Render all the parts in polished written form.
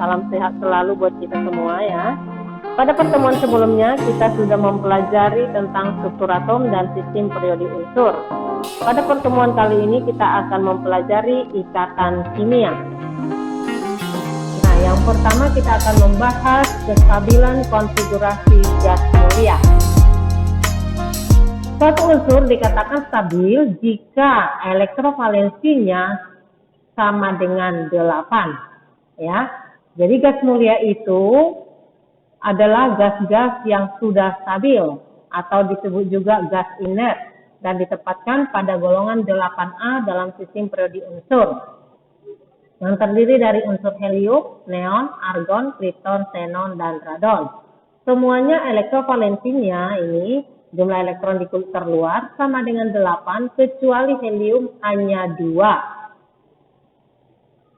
salam sehat selalu buat kita semua ya. Pada pertemuan sebelumnya kita sudah mempelajari tentang struktur atom dan sistem periodik unsur. Pada pertemuan kali ini kita akan mempelajari ikatan kimia. Nah, yang pertama kita akan membahas kestabilan konfigurasi gas mulia. Suatu unsur dikatakan stabil jika elektrovalensinya sama dengan 8 ya. Jadi gas mulia itu adalah gas-gas yang sudah stabil atau disebut juga gas inert dan ditempatkan pada golongan 8A dalam sistem periodik unsur yang terdiri dari unsur helium, neon, argon, krypton, xenon, dan radon. Semuanya elektrovalensinya ini jumlah elektron di kulit terluar sama dengan 8 kecuali helium hanya 2.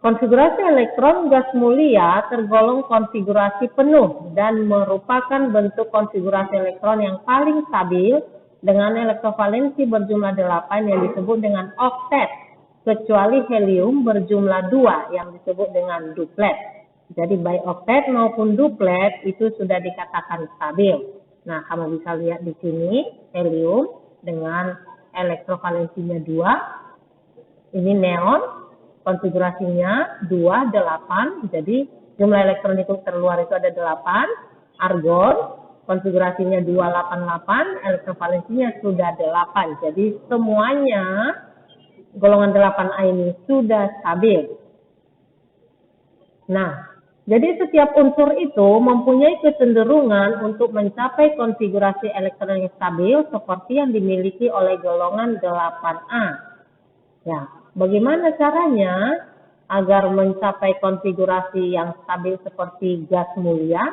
Konfigurasi elektron gas mulia tergolong konfigurasi penuh dan merupakan bentuk konfigurasi elektron yang paling stabil dengan elektrovalensi berjumlah 8 yang disebut dengan oktet, kecuali helium berjumlah 2 yang disebut dengan duplet. Jadi baik oktet maupun duplet itu sudah dikatakan stabil. Nah, kamu bisa lihat di sini helium dengan elektrovalensinya 2. Ini neon, konfigurasinya 2, 8. Jadi jumlah elektron di kulit terluar itu ada 8. Argon, konfigurasinya 288, elektrovalensinya sudah 8. Jadi semuanya golongan 8A ini sudah stabil. Nah, jadi setiap unsur itu mempunyai kecenderungan untuk mencapai konfigurasi elektron yang stabil seperti yang dimiliki oleh golongan 8A. Ya, bagaimana caranya agar mencapai konfigurasi yang stabil seperti gas mulia?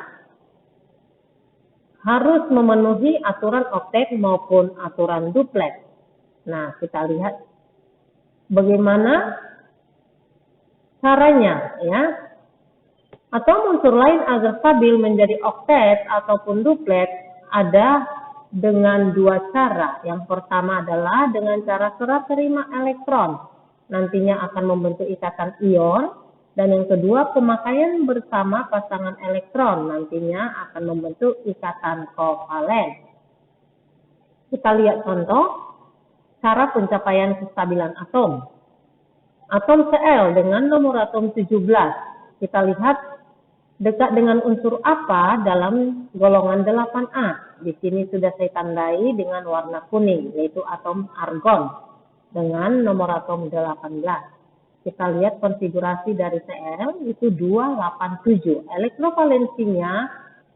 Harus memenuhi aturan oktet maupun aturan duplet. Nah, kita lihat bagaimana caranya ya. Atau unsur lain agar stabil menjadi oktet ataupun duplet ada dengan 2 cara. Yang pertama adalah dengan cara serah terima elektron. Nantinya akan membentuk ikatan ion. Dan yang kedua pemakaian bersama pasangan elektron. Nantinya akan membentuk ikatan kovalen. Kita lihat contoh cara pencapaian kestabilan atom. Atom Cl dengan nomor atom 17. Kita lihat dekat dengan unsur apa dalam golongan 8A. Di sini sudah saya tandai dengan warna kuning, yaitu atom argon dengan nomor atom 18. Kita lihat konfigurasi dari Cl itu 287. Elektrovalensinya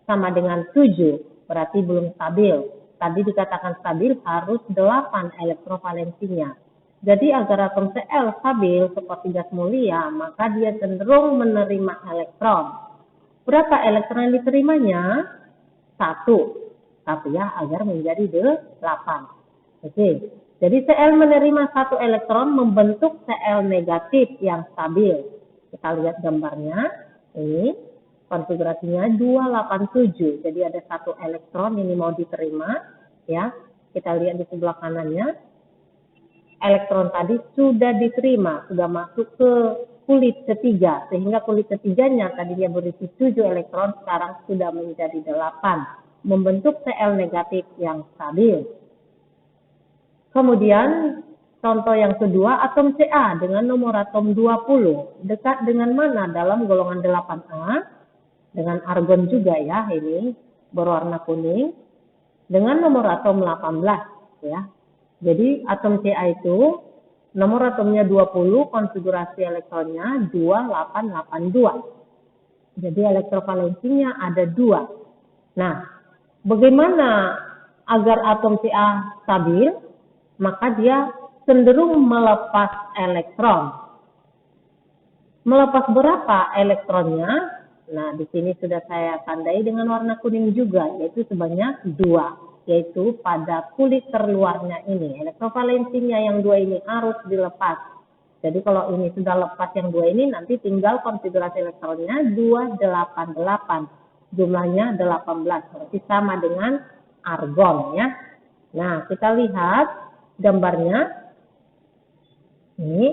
sama dengan 7, berarti belum stabil. Tadi dikatakan stabil harus 8 elektrovalensinya. Jadi agar atom Cl stabil seperti gas mulia, maka dia cenderung menerima elektron. Berapa elektron yang diterimanya? 1. Tapi ya agar menjadi 8. Oke. Jadi Cl menerima 1 elektron membentuk Cl negatif yang stabil. Kita lihat gambarnya. Ini konfigurasinya 287. Jadi ada 1 elektron ini mau diterima. Ya. Kita lihat di sebelah kanannya. Elektron tadi sudah diterima, sudah masuk ke kulit ketiga, sehingga kulit ketiganya tadinya berisi 7 elektron, sekarang sudah menjadi 8, membentuk Cl negatif yang stabil. Kemudian contoh yang kedua, atom Ca dengan nomor atom 20, dekat dengan mana dalam golongan 8A? Dengan argon juga ya, ini berwarna kuning, dengan nomor atom 18 ya. Jadi atom Ca itu nomor atomnya 20, konfigurasi elektronnya 2882. Jadi elektrovalensinya ada 2. Nah, bagaimana agar atom Ca stabil? Maka dia cenderung melepas elektron. Melepas berapa elektronnya? Nah, di sini sudah saya tandai dengan warna kuning juga, yaitu sebanyak 2. Yaitu pada kulit terluarnya ini. Elektrovalensinya yang 2 ini harus dilepas. Jadi kalau ini sudah lepas yang 2 ini, nanti tinggal konfigurasi elektronnya 288. Jumlahnya 18. Berarti sama dengan argon ya. Nah, kita lihat gambarnya. Ini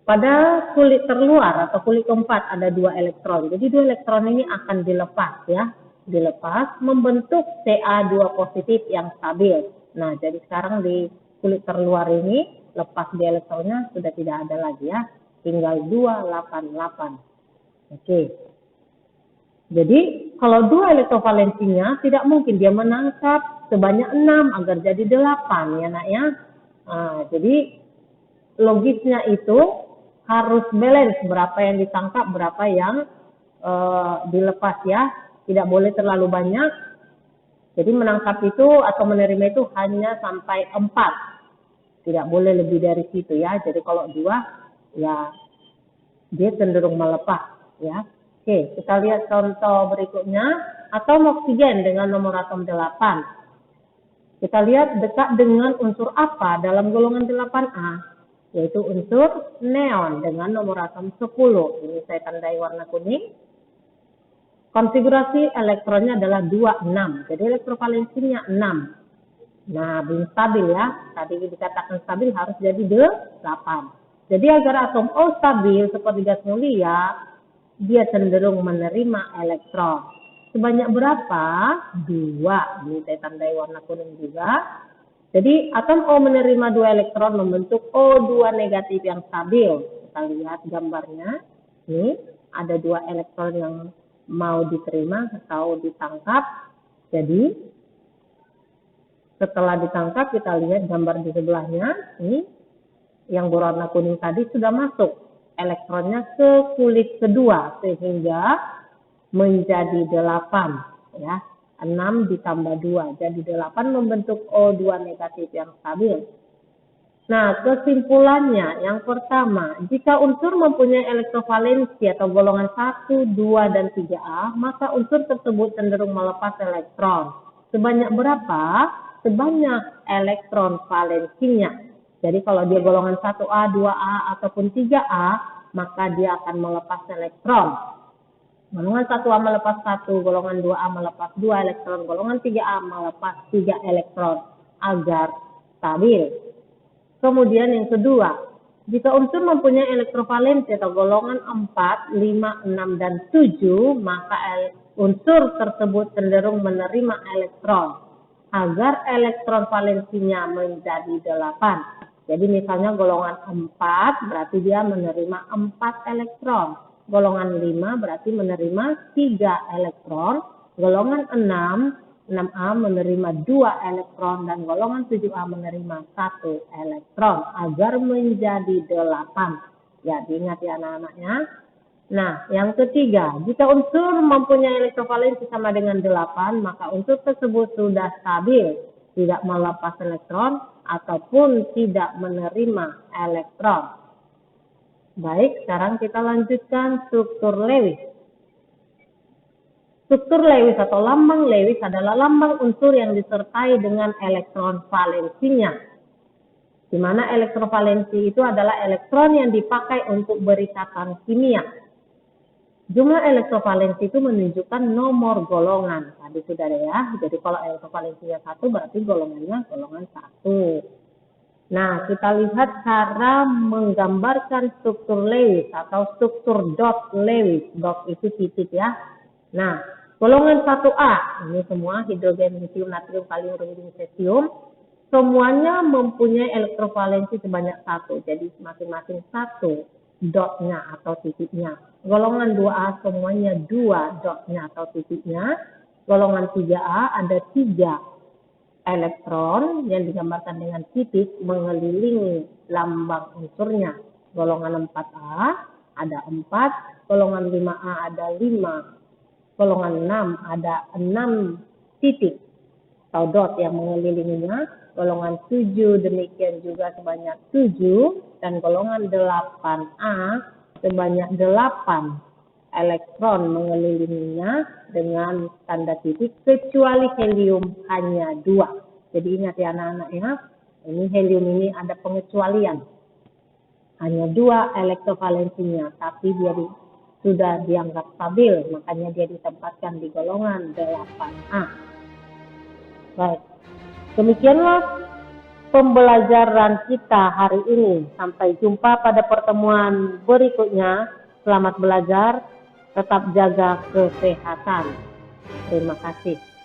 Pada kulit terluar atau kulit keempat ada 2 elektron. Jadi 2 elektron ini akan dilepas ya. Dilepas membentuk Ca2 positif yang stabil. Nah, jadi sekarang di kulit terluar ini lepas di elektronnya sudah tidak ada lagi ya. Tinggal 288. Oke. Jadi kalau 2 elektrovalensinya tidak mungkin dia menangkap sebanyak 6 agar jadi 8 ya nak ya. Nah, jadi logisnya itu harus balance, berapa yang ditangkap, berapa yang dilepas ya. Tidak boleh terlalu banyak. Jadi menangkap itu atau menerima itu hanya sampai 4. Tidak boleh lebih dari situ ya. Jadi kalau 2 ya dia cenderung melepas ya. Oke, kita lihat contoh berikutnya. Atom oksigen dengan nomor atom 8. Kita lihat dekat dengan unsur apa dalam golongan 8A? Yaitu unsur neon dengan nomor atom 10. Ini saya tandai warna kuning. Konfigurasi elektronnya adalah 26. Jadi elektrovalensinya 6. Nah, belum stabil ya. Tadi dikatakan stabil harus jadi 8. Jadi agar atom O stabil seperti gas mulia, dia cenderung menerima elektron. Sebanyak berapa? 2. Ini saya tandai warna kuning juga. Jadi atom O menerima 2 elektron membentuk O2 negatif yang stabil. Kita lihat gambarnya. Ini ada 2 elektron yang mau diterima atau ditangkap. Jadi setelah ditangkap kita lihat gambar di sebelahnya. Ini yang berwarna kuning tadi sudah masuk elektronnya ke kulit kedua sehingga menjadi 8 ya. 6 ditambah 2, jadi 8 membentuk O2 negatif yang stabil. Nah, kesimpulannya yang pertama, jika unsur mempunyai elektrovalensi atau golongan 1, 2, dan 3A, maka unsur tersebut cenderung melepas elektron. Sebanyak berapa? Sebanyak elektron valensinya. Jadi kalau dia golongan 1A, 2A, ataupun 3A, maka dia akan melepas elektron. Golongan 1A melepas 1, golongan 2A melepas 2 elektron, golongan 3A melepas 3 elektron agar stabil. Kemudian yang kedua, jika unsur mempunyai elektrovalensi atau golongan 4, 5, 6, dan 7, maka unsur tersebut cenderung menerima elektron agar elektron valensinya menjadi 8. Jadi misalnya golongan 4 berarti dia menerima 4 elektron. Golongan 5 berarti menerima 3 elektron, golongan 6A menerima 2 elektron, dan golongan 7A menerima 1 elektron, agar menjadi 8. Ya, diingat ya anak-anaknya. Nah, yang ketiga, jika unsur mempunyai elektrovalensi sama dengan 8, maka unsur tersebut sudah stabil, tidak melepas elektron, ataupun tidak menerima elektron. Baik, sekarang kita lanjutkan struktur Lewis. Struktur Lewis atau lambang Lewis adalah lambang unsur yang disertai dengan elektron valensinya. Di mana elektrovalensi itu adalah elektron yang dipakai untuk berikatan kimia. Jumlah elektrovalensi itu menunjukkan nomor golongan. Tadi sudah ada ya. Jadi kalau elektrovalensinya 1 berarti golongannya golongan 1. Nah, kita lihat cara menggambarkan struktur Lewis atau struktur dot Lewis. Dot itu titik ya. Nah, golongan 1A, ini semua hidrogen, litium, natrium, kalium, rodium, cesium, semuanya mempunyai elektrovalensi sebanyak 1. Jadi masing-masing 1 dotnya atau titiknya. Golongan 2A semuanya 2 dotnya atau titiknya. Golongan 3A ada 3 elektron yang digambarkan dengan titik mengelilingi lambang unsurnya. Golongan 4A ada 4, golongan 5A ada 5, golongan 6 ada 6 titik atau dot yang mengelilinginya, golongan 7 demikian juga sebanyak 7, dan golongan 8A sebanyak 8 elektron mengelilinginya dengan tanda titik, kecuali helium hanya 2. Jadi ingat ya anak-anak ya, ini helium ini ada pengecualian. Hanya 2 elektrovalensinya, tapi dia sudah dianggap stabil, makanya dia ditempatkan di golongan 8A. Baik, demikianlah pembelajaran kita hari ini. Sampai jumpa pada pertemuan berikutnya. Selamat belajar, tetap jaga kesehatan. Terima kasih.